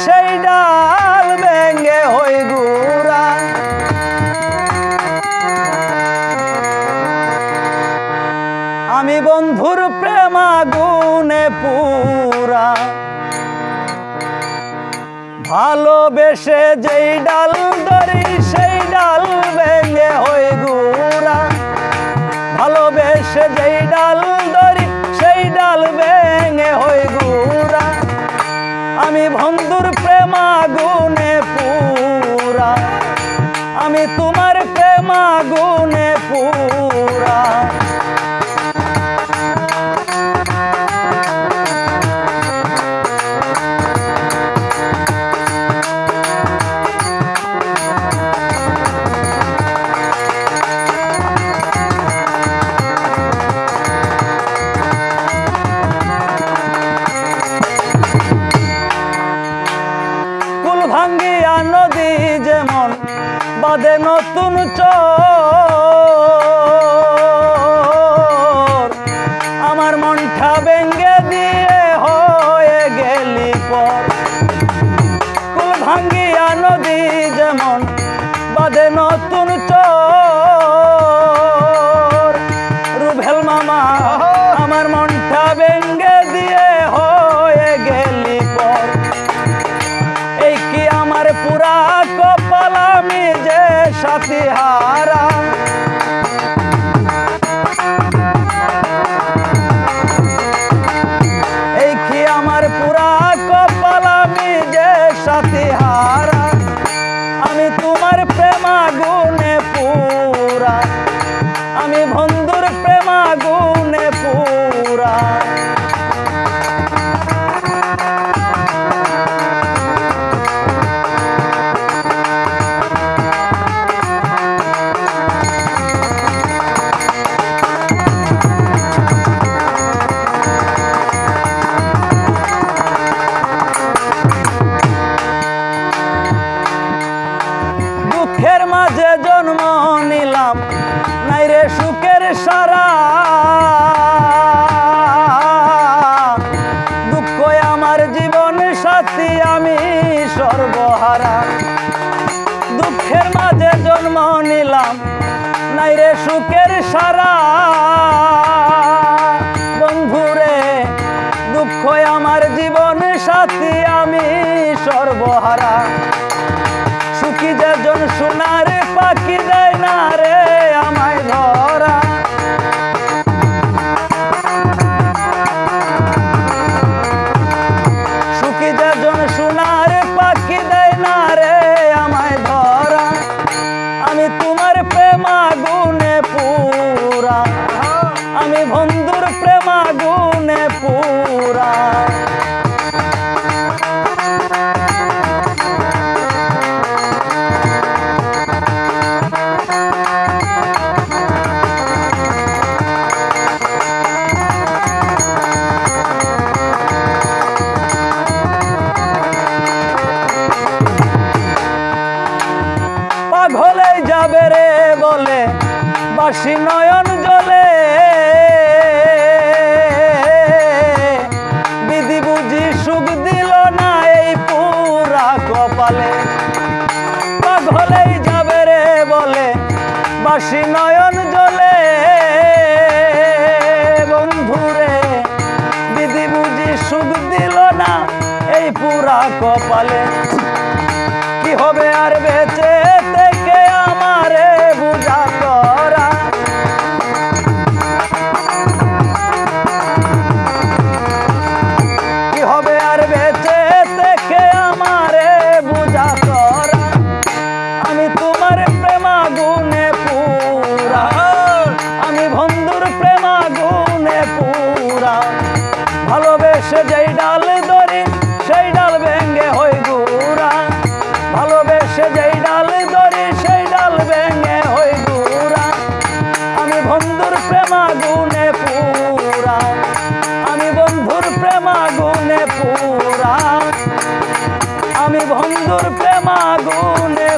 সেই ডাল ভেঙে হই গুড়া। আমি বন্ধুর প্রেম আগুনে পুরা, ভালোবেসে যেই ডাল ধরি সেই ডাল ভেঙে হই গুড়া। ভালোবেসে যেই ডাল ধরি সেই ডাল ভেঙে হই গুড়া। আমি বন্ধুর প্রেম আগুনে পুরা, আমি তোমার প্রেম আগুনে পুরা। ভাঙ্গিয়া নদী যেমন বাঁধে নতুন চর, আমার মনটা ভেঙ্গে দিয়ে হয়ে গেলি পর। কুল ভাঙ্গিয়া নদী যেমন বাঁধে নতুন চর, রুবেল মামা আমার মনটা ভেঙ্গে দিয়ে হয়ে গেলি পর। এই কি আমার পুরা কপাল, আমি যে সাথী হারা। এই কি আমার পুরা কপাল, আমি যে সাথী হারা। আমি তোমার প্রেম আগুনে পুরা, আমি বন্ধুর প্রেম আগুনে পুরা। দুঃখের মাঝে জন্ম নিলাম, নাই রে সুখের সারা। দুঃখ আমার জীবন সাথী, আমি সর্বহারা। দুঃখের মাঝে জন্ম নিলাম, নাই রে সুখের সারা। বন্ধুরে দুঃখ আমার জীবন সাথী, আমি সর্বহারা। সুখী যেজন সোনার পাখি দেয় না রে আমায় ধরা। সুখী যেজন সোনার পাখি দেয় না রে আমায় ধরা। আমি তোমার প্রেম আগুনে পুরা, আমি বন্ধুর প্রেম আগুনে পুরা। পাগলেই যাবে রে বলে বাসি নয়ন জলে, বিধি বুঝি সুখ দিল না এই পুরা কপালে। পাগলেই যাবে রে বলে বাসি নয়ন জলে, বন্ধুরে বিধি বুঝি সুখ দিল না এই পুরা কপালে। কি হবে আর বেঁচে থেকে আমারে বুঝা করা। কি হবে আর বেঁচে থেকে আমারে বুঝা করা। আমি তোমার প্রেম আগুনে পুরা, আমি বন্ধুর প্রেম আগুনে পুরা। ভালোবেসে যেই ডাল ধরি সেই ডাল ভেঙে হই গুড়া। ভালোবেসে যেই ডাল ধরি সেই ডাল ভেঙে হই গুড়া। আমি বন্ধুর প্রেম আগুনে পুরা, আমি বন্ধুর প্রেম আগুনে পুরা। আমি বন্ধুর প্রেম আগুনে